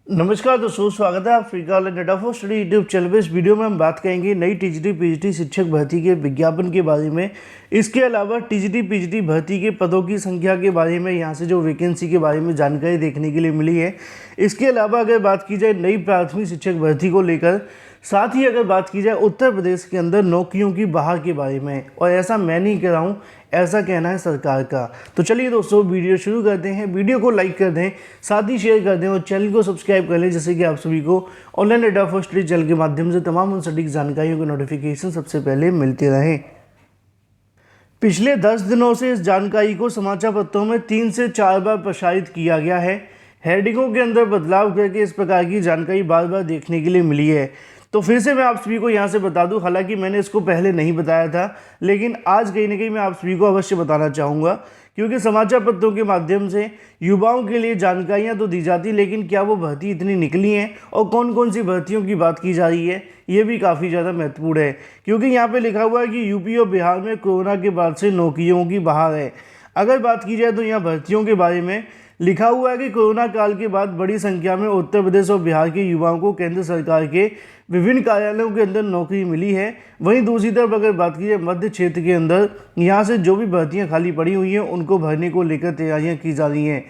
नमस्कार दोस्तों, स्वागत है आप फ्रीका वाले data for study YouTube channel पे। इस वीडियो में हम बात करेंगे नई टीजीटी पीजीटी शिक्षक भर्ती के विज्ञापन के बारे में। इसके अलावा टीजीटी पीजीटी भर्ती के पदों की संख्या के बारे में, यहाँ से जो वैकेंसी के बारे में जानकारी देखने के लिए मिली है। इसके अलावा अगर बात की जाए नई प्राथमिक शिक्षक भर्ती को लेकर, साथ ही अगर बात की जाए उत्तर प्रदेश के अंदर नौकरियों की बहार के बारे में, और ऐसा मैं नहीं कह रहा हूँ, ऐसा कहना है सरकार का। तो चलिए दोस्तों, वीडियो शुरू करते हैं। वीडियो को लाइक कर दें, साथ ही शेयर कर दें और चैनल को सब्सक्राइब कर लें, जैसे कि आप सभी को online data for study channel के माध्यम से तमाम उन सटीक जानकारियों के नोटिफिकेशन सबसे पहले मिलते रहें। पिछले 10 दिनों से इस जानकारी को समाचार पत्रों में 3 से 4 बार प्रसारित किया गया है। हेडिंगों के अंदर बदलाव करके इस प्रकार की जानकारी बार बार देखने के लिए मिली है। तो फिर से मैं आप सभी को यहाँ से बता दूं, हालांकि मैंने इसको पहले नहीं बताया था, लेकिन आज कहीं ना कहीं मैं आप सभी को अवश्य बताना चाहूँगा, क्योंकि समाचार पत्रों के माध्यम से युवाओं के लिए जानकारियाँ तो दी जाती, लेकिन क्या वो भर्ती इतनी निकली हैं और कौन कौन सी भर्तियों की बात की जा रही है, ये भी काफ़ी ज़्यादा महत्वपूर्ण है। क्योंकि यहाँ पर लिखा हुआ है कि यूपी और बिहार में कोरोना के बाद से नौकरियों की बहार है। अगर बात की जाए तो यहाँ भर्तियों के बारे में लिखा हुआ है कि कोरोना काल के बाद बड़ी संख्या में उत्तर प्रदेश और बिहार के युवाओं को केंद्र सरकार के विभिन्न कार्यालयों के अंदर नौकरी मिली है। वहीं दूसरी तरफ अगर बात की जाए मध्य क्षेत्र के अंदर, यहाँ से जो भी भर्तियाँ खाली पड़ी हुई हैं उनको भरने को लेकर तैयारियाँ की जा रही हैं।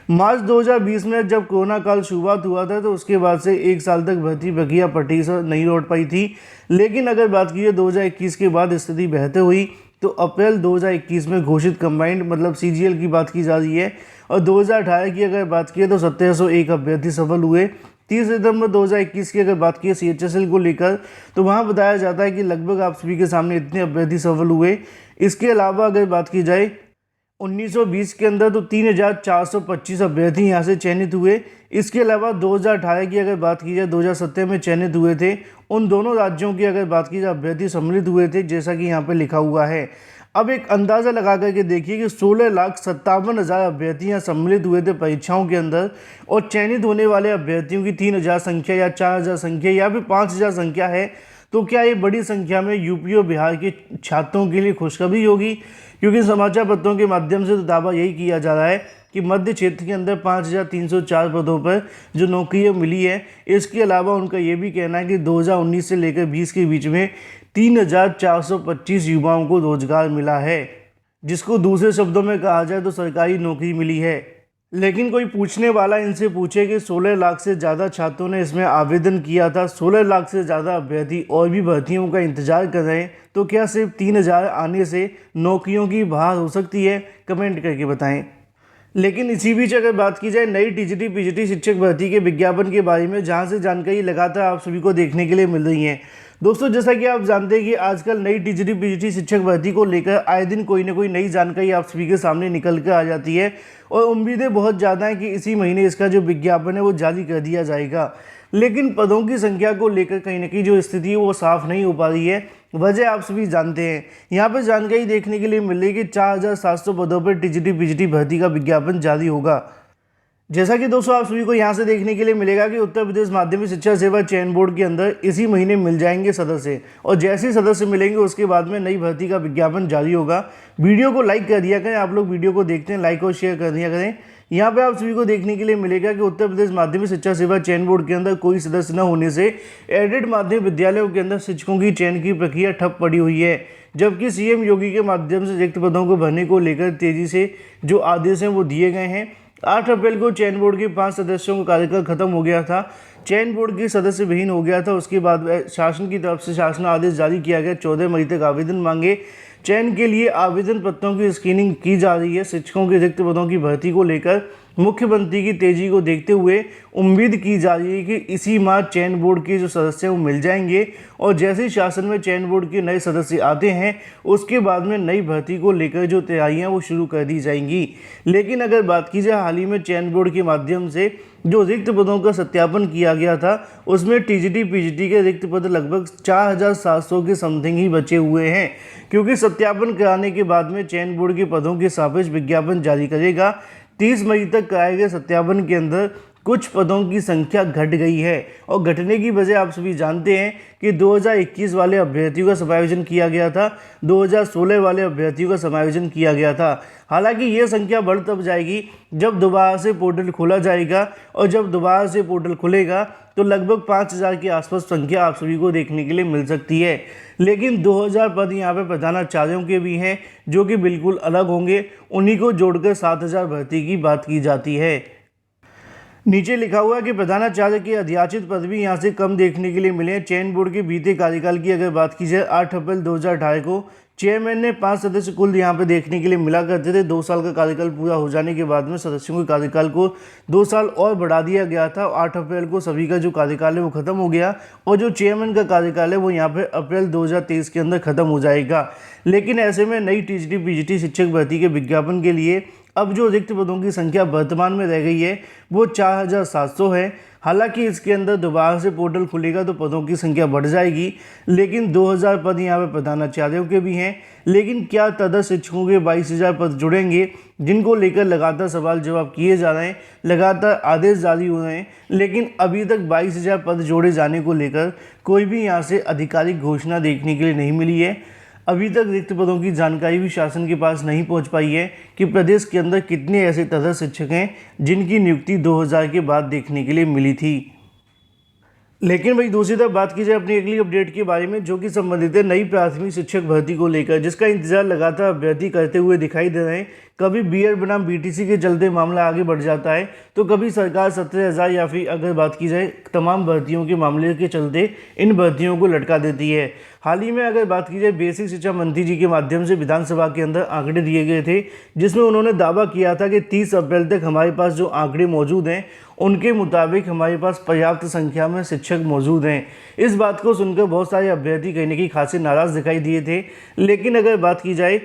मार्च 2020 में जब कोरोना काल शुरुआत हुआ था, तो उसके बाद से 1 साल तक भर्ती प्रक्रिया पटरी से नहीं लौट पाई थी। लेकिन अगर बात की जाए 2021 के बाद स्थिति बेहतर हुई, तो अप्रैल 2021 में घोषित कंबाइंड मतलब सीजीएल की बात की जा रही है। और 2018 की अगर बात की तो 1701 अभ्यर्थी सफल हुए। 30 सितंबर 2021 की अगर बात की सीएचएसएल को लेकर, तो वहाँ बताया जाता है कि लगभग आप सभी के सामने इतने अभ्यर्थी सफल हुए। इसके अलावा अगर बात की जाए 1920 के अंदर, तो 3425 अभ्यर्थी यहाँ से चयनित हुए। इसके अलावा 2018 की अगर बात की जाए 2017 में चयनित हुए थे। उन दोनों राज्यों की अगर बात की जाए अभ्यर्थी सम्मिलित हुए थे, जैसा कि यहाँ पे लिखा हुआ है। अब एक अंदाज़ा लगा करके देखिए कि 16,57,000 अभ्यर्थी यहाँ सम्मिलित हुए थे परीक्षाओं के अंदर, और चयनित होने वाले अभ्यर्थियों की 3,000 संख्या या 4,000 संख्या या फिर 5,000 संख्या है। तो क्या ये बड़ी संख्या में यूपी और बिहार के छात्रों के लिए खुशखबरी होगी? क्योंकि समाचार पत्रों के माध्यम से तो दावा यही किया जा रहा है कि मध्य क्षेत्र के अंदर 5,304 पदों पर जो नौकरियाँ मिली है। इसके अलावा उनका ये भी कहना है कि 2019 से लेकर 20 के बीच में 3,425 युवाओं को रोजगार मिला है, जिसको दूसरे शब्दों में कहा जाए तो सरकारी नौकरी मिली है। लेकिन कोई पूछने वाला इनसे पूछे कि 16 लाख से ज़्यादा छात्रों ने इसमें आवेदन किया था, 16 लाख से ज़्यादा अभ्यर्थी और भी भर्तियों का इंतजार कर रहे हैं, तो क्या सिर्फ 3,000 आने से नौकरियों की बहार हो सकती है? कमेंट करके बताएं। लेकिन इसी बीच अगर बात की जाए नई टीजीटी पीजीटी शिक्षक भर्ती के विज्ञापन के बारे में, जहां से जानकारी लगातार आप सभी को देखने के लिए मिल रही है। दोस्तों, जैसा कि आप जानते हैं कि आजकल नई टीजीटी पीजीटी शिक्षक भर्ती को लेकर आए दिन कोई ना कोई नई जानकारी आप सभी के सामने निकल कर आ जाती है, और उम्मीदें बहुत ज़्यादा हैं कि इसी महीने इसका जो विज्ञापन है वो जारी कर दिया जाएगा। लेकिन पदों की संख्या को लेकर कहीं ना कहीं जो स्थिति है वो साफ नहीं हो पा रही है। वजह आप सभी जानते हैं। यहाँ पर जानकारी देखने के लिए मिल रही है कि 4,700 पदों पर टीजीटी पीजीटी भर्ती का विज्ञापन जारी होगा। जैसा कि दोस्तों आप सभी को यहाँ से देखने के लिए मिलेगा कि उत्तर प्रदेश माध्यमिक शिक्षा सेवा चयन बोर्ड के अंदर इसी महीने मिल जाएंगे सदस्य, और जैसे ही सदस्य मिलेंगे उसके बाद में नई भर्ती का विज्ञापन जारी होगा। वीडियो को लाइक कर दिया करें, आप लोग वीडियो को देखते हैं, लाइक और शेयर कर दिया करें। यहाँ पे आप सभी को देखने के लिए मिलेगा कि उत्तर प्रदेश माध्यमिक शिक्षा सेवा चयन बोर्ड के अंदर कोई सदस्य न होने से एडेड माध्यमिक विद्यालयों के अंदर शिक्षकों की चयन की प्रक्रिया ठप पड़ी हुई है। जबकि सीएम योगी के माध्यम से रिक्त पदों को भरने को लेकर तेजी से जो आदेश हैं वो दिए गए हैं। 8 अप्रैल को चयन बोर्ड के 5 सदस्यों का कार्यकाल खत्म हो गया था। चयन बोर्ड के सदस्य विहीन हो गया था। उसके बाद शासन की तरफ से शासन आदेश जारी किया गया। 14 मई तक आवेदन मांगे। चयन के लिए आवेदन पत्रों की स्क्रीनिंग की जा रही है। शिक्षकों के रिक्त पदों की भर्ती को लेकर मुख्यमंत्री की तेजी को देखते हुए उम्मीद की जा रही है कि इसी माह चयन बोर्ड के जो सदस्य हैं वो मिल जाएंगे, और जैसे ही शासन में चयन बोर्ड के नए सदस्य आते हैं उसके बाद में नई भर्ती को लेकर जो तैयारियां वो शुरू कर दी जाएंगी। लेकिन अगर बात की जाए हाल ही में चयन बोर्ड के माध्यम से जो रिक्त पदों का सत्यापन किया गया था, उसमें टीजीटी पीजीटी के रिक्त पद लगभग 4,700 के समथिंग ही बचे हुए हैं, क्योंकि सत्यापन कराने के बाद में चयन बोर्ड के पदों के सापेक्ष विज्ञापन जारी करेगा। 30 मई तक कराए गए सत्यापन के अंदर कुछ पदों की संख्या घट गई है और घटने की वजह आप सभी जानते हैं कि 2021 वाले अभ्यर्थियों का समायोजन किया गया था, 2016 वाले अभ्यर्थियों का समायोजन किया गया था। हालांकि ये संख्या बढ़ तब जाएगी जब दोबारा से पोर्टल खोला जाएगा और जब दोबारा से पोर्टल खुलेगा तो लगभग 5000 के आसपास संख्या आप सभी को देखने के लिए मिल सकती है। लेकिन 2000 पद यहाँ पे प्रधानाचार्यों के भी हैं जो कि बिल्कुल अलग होंगे, उन्हीं को जोड़कर 7000 भर्ती की बात की जाती है। नीचे लिखा हुआ है कि प्रधानाचार्य के अध्याचित पद भी यहाँ से कम देखने के लिए मिले हैं। चयन बोर्ड के बीते कार्यकाल की अगर बात की जाए 8 अप्रैल 2018 को चेयरमैन ने 5 सदस्य कुल यहाँ पे देखने के लिए मिला करते थे। 2 साल का कार्यकाल पूरा हो जाने के बाद में सदस्यों के कार्यकाल को 2 साल और बढ़ा दिया गया था। 8 अप्रैल को सभी का जो कार्यकाल है वो खत्म हो गया और जो चेयरमैन का कार्यकाल है वो यहाँ पे अप्रैल 2023 के अंदर खत्म हो जाएगा। लेकिन ऐसे में नई टीजीटी पीजीटी शिक्षक भर्ती के विज्ञापन के लिए अब जो रिक्त पदों की संख्या वर्तमान में रह गई है वो 4700 है। हालांकि इसके अंदर दोबारा से पोर्टल खुलेगा तो पदों की संख्या बढ़ जाएगी, लेकिन 2000 पद यहाँ पे प्रधानाचार्यों के भी हैं। लेकिन क्या तदर्थ शिक्षकों के 22000 पद जुड़ेंगे, जिनको लेकर लगातार सवाल जवाब किए जा रहे हैं, लगातार आदेश जारी हो रहे हैं, लेकिन अभी तक 22000 पद जोड़े जाने को लेकर कोई भी यहाँ से आधिकारिक घोषणा देखने के लिए नहीं मिली है। अभी तक रिक्त पदों की जानकारी भी शासन के पास नहीं पहुंच पाई है कि प्रदेश के अंदर कितने ऐसे तदर्थ शिक्षक हैं जिनकी नियुक्ति 2000 के बाद देखने के लिए मिली थी। लेकिन वही दूसरी तरफ बात की जाए अपनी अगली अपडेट के बारे में, जो कि संबंधित है नई प्राथमिक शिक्षक भर्ती को लेकर, जिसका इंतजार लगातार अभ्यर्थी करते हुए दिखाई दे रहे हैं। कभी बीएड बनाम बीटीसी के चलते मामला आगे बढ़ जाता है तो कभी सरकार 17,000 या फिर अगर बात की जाए तमाम भर्तियों के मामले के चलते इन भर्तियों को लटका देती है। हाल ही में अगर बात की जाए बेसिक शिक्षा मंत्री जी के माध्यम से विधानसभा के अंदर आंकड़े दिए गए थे, जिसमें उन्होंने दावा किया था कि 30 अप्रैल तक हमारे पास जो आंकड़े मौजूद हैं उनके मुताबिक हमारे पास पर्याप्त संख्या में शिक्षक मौजूद हैं। इस बात को सुनकर बहुत सारे अभ्यर्थी कहने की खासी नाराज दिखाई दिए थे। लेकिन अगर बात की जाए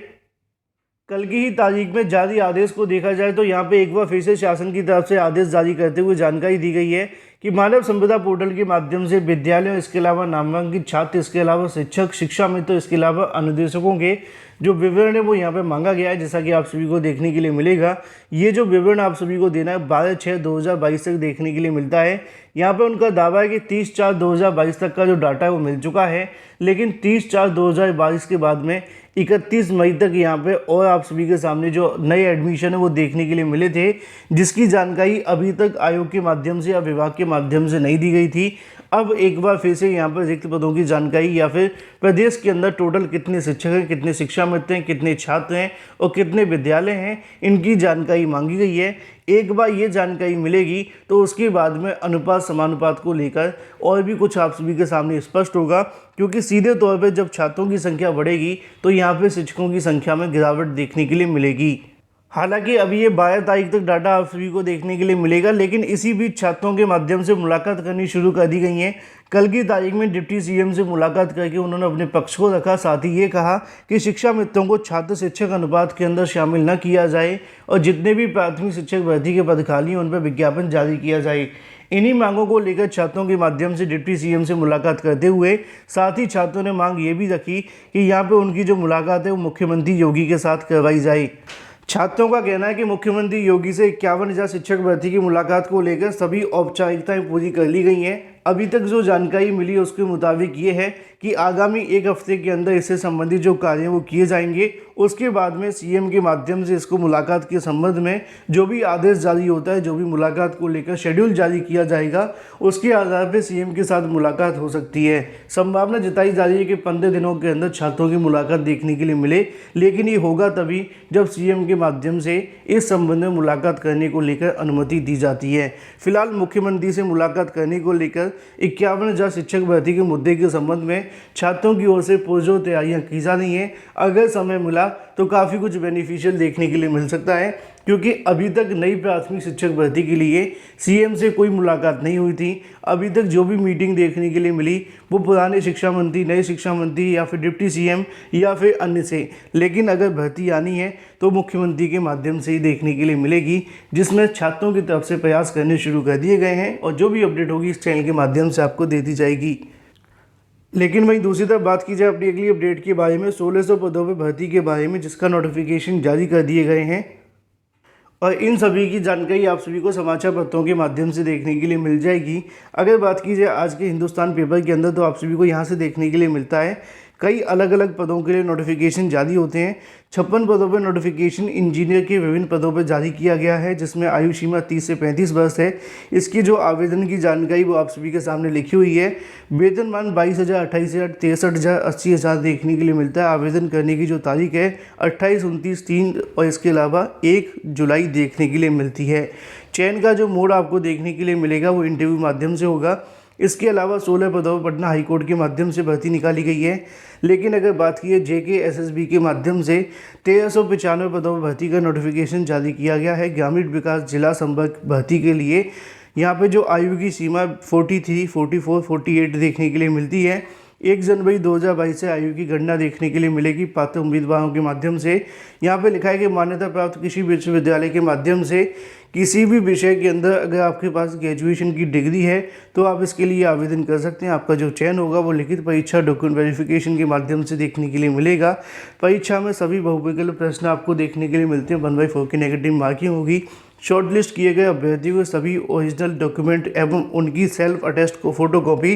कल की ही तारीख में जारी आदेश को देखा जाए तो यहाँ पे एक बार फिर से शासन की तरफ से आदेश जारी करते हुए जानकारी दी गई है कि मानव संपदा पोर्टल के माध्यम से विद्यालयों, इसके अलावा नामांकित छात्र, इसके अलावा शिक्षक, शिक्षा मित्र, इसके अलावा अनुदेशकों के जो विवरण है वो यहाँ पे मांगा गया है, जैसा कि आप सभी को देखने के लिए मिलेगा। ये जो विवरण आप सभी को देना है 12/6/2022 तक देखने के लिए मिलता है। यहाँ पे उनका दावा है कि 30/4/2022 तक का जो डाटा है वो मिल चुका है, लेकिन 30/4/2022 के बाद में 31 मई तक यहाँ पे और आप सभी के सामने जो नए एडमिशन है वो देखने के लिए मिले थे, जिसकी जानकारी अभी तक आयोग के माध्यम से या विभाग के माध्यम से नहीं दी गई थी। अब एक बार फिर से यहाँ पर रिक्त पदों की जानकारी या फिर प्रदेश के अंदर टोटल कितने शिक्षक हैं, कितने शिक्षा मित्र हैं, कितने छात्र हैं और कितने विद्यालय हैं, इनकी जानकारी मांगी गई है। एक बार ये जानकारी मिलेगी तो उसके बाद में अनुपात समानुपात को लेकर और भी कुछ आप सभी के सामने स्पष्ट होगा, क्योंकि सीधे तौर पर जब छात्रों की संख्या बढ़ेगी तो यहाँ पर शिक्षकों की संख्या में गिरावट देखने के लिए मिलेगी। हालांकि अभी ये 12 तारीख तक डाटा आप सभी को देखने के लिए मिलेगा, लेकिन इसी बीच छात्रों के माध्यम से मुलाकात करनी शुरू कर दी गई है। कल की तारीख में डिप्टी सीएम से मुलाकात करके उन्होंने अपने पक्ष को रखा, साथ ही ये कहा कि शिक्षा मित्रों को छात्र शिक्षक अनुपात के अंदर शामिल न किया जाए और जितने भी प्राथमिक शिक्षक भर्ती के पद खाली हैं उन पर विज्ञापन जारी किया जाए। इन्हीं मांगों को लेकर छात्रों के माध्यम से डिप्टी सीएम से मुलाकात करते हुए साथ ही छात्रों ने मांग ये भी रखी कि यहाँ पे उनकी जो मुलाकात है वो मुख्यमंत्री योगी के साथ करवाई जाए। छात्रों का कहना है कि मुख्यमंत्री योगी से 51,000 शिक्षक भर्ती की मुलाकात को लेकर सभी औपचारिकताएं पूरी कर ली गई हैं। अभी तक जो जानकारी मिली है उसके मुताबिक ये है कि आगामी 1 हफ्ते के अंदर इससे संबंधित जो कार्य वो किए जाएंगे। उसके बाद में सीएम के माध्यम से इसको मुलाकात के संबंध में जो भी आदेश जारी होता है, जो भी मुलाकात को लेकर शेड्यूल जारी किया जाएगा, उसके आधार पर सीएम के साथ मुलाकात हो सकती है। संभावना जताई जा रही है कि 15 दिनों के अंदर छात्रों की मुलाकात देखने के लिए मिले, लेकिन ये होगा तभी जब सीएम के माध्यम से इस संबंध में मुलाकात करने को लेकर अनुमति दी जाती है। फिलहाल मुख्यमंत्री से मुलाकात करने को लेकर 51,000 शिक्षक भर्ती के मुद्दे के संबंध में छात्रों की ओर से पुरजोर तैयारियां की जा रही हैं। अगर समय मिला तो काफ़ी कुछ बेनिफिशियल देखने के लिए मिल सकता है, क्योंकि अभी तक नई प्राथमिक शिक्षक भर्ती के लिए सीएम से कोई मुलाकात नहीं हुई थी। अभी तक जो भी मीटिंग देखने के लिए मिली वो पुराने शिक्षा मंत्री, नए शिक्षा मंत्री या फिर डिप्टी सीएम या फिर अन्य से, लेकिन अगर भर्ती आनी है तो मुख्यमंत्री के माध्यम से ही देखने के लिए मिलेगी, जिसमें छात्रों की तरफ से प्रयास करने शुरू कर दिए गए हैं और जो भी अपडेट होगी इस चैनल के माध्यम से आपको दे दी जाएगी। लेकिन वहीं दूसरी तरफ बात की जाए अपनी अगली अपडेट के बारे में, 1600 पदों पर भर्ती के बारे में जिसका नोटिफिकेशन जारी कर दिए गए हैं। और इन सभी की जानकारी आप सभी को समाचार पत्रों के माध्यम से देखने के लिए मिल जाएगी। अगर बात की जाए आज के हिंदुस्तान पेपर के अंदर तो आप सभी को यहाँ से देखने के लिए मिलता है कई अलग अलग पदों के लिए नोटिफिकेशन जारी होते हैं। 56 पदों पर नोटिफिकेशन इंजीनियर के विभिन्न पदों पर जारी किया गया है, जिसमें आयु सीमा 30 से 35 वर्ष है। इसकी जो आवेदन की जानकारी वो आप सभी के सामने लिखी हुई है। वेतनमान 22,000, 28,000, 63,000, 80,000 देखने के लिए मिलता है। आवेदन करने की जो तारीख है 28, 29, 3 और इसके अलावा 1 जुलाई देखने के लिए मिलती है। चयन का जो मोड आपको देखने के लिए मिलेगा वो इंटरव्यू माध्यम से होगा। इसके अलावा 16 पदों पर पटना हाईकोर्ट के माध्यम से भर्ती निकाली गई है। लेकिन अगर बात की है JKSSB के माध्यम से 1395 पदों पर भर्ती का नोटिफिकेशन जारी किया गया है। ग्रामीण विकास जिला संपर्क भर्ती के लिए यहाँ पे जो आयु की सीमा 43, 44, 48 देखने के लिए मिलती है। 1 जनवरी 2022 से आयु की गणना देखने के लिए मिलेगी पात्र उम्मीदवारों के माध्यम से। यहाँ पे लिखा है कि मान्यता प्राप्त किसी विश्वविद्यालय के माध्यम से किसी भी विषय के अंदर अगर आपके पास ग्रेजुएशन की डिग्री है तो आप इसके लिए आवेदन कर सकते हैं। आपका जो चयन होगा वो लिखित परीक्षा डॉक्यूमेंट वेरिफिकेशन के माध्यम से देखने के लिए मिलेगा। परीक्षा में सभी बहुविकल्प प्रश्न आपको देखने के लिए मिलते हैं। 1/4 की नेगेटिव मार्किंग होगी। शॉर्टलिस्ट किए गए अभ्यर्थियों को सभी ओरिजिनल डॉक्यूमेंट एवं उनकी सेल्फ अटेस्ट को फोटोकॉपी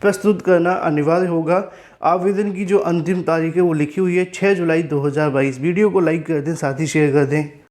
प्रस्तुत करना अनिवार्य होगा। आवेदन की जो अंतिम तारीख है वो लिखी हुई है 6 जुलाई 2022। वीडियो को लाइक कर दें, साथ ही शेयर कर दें।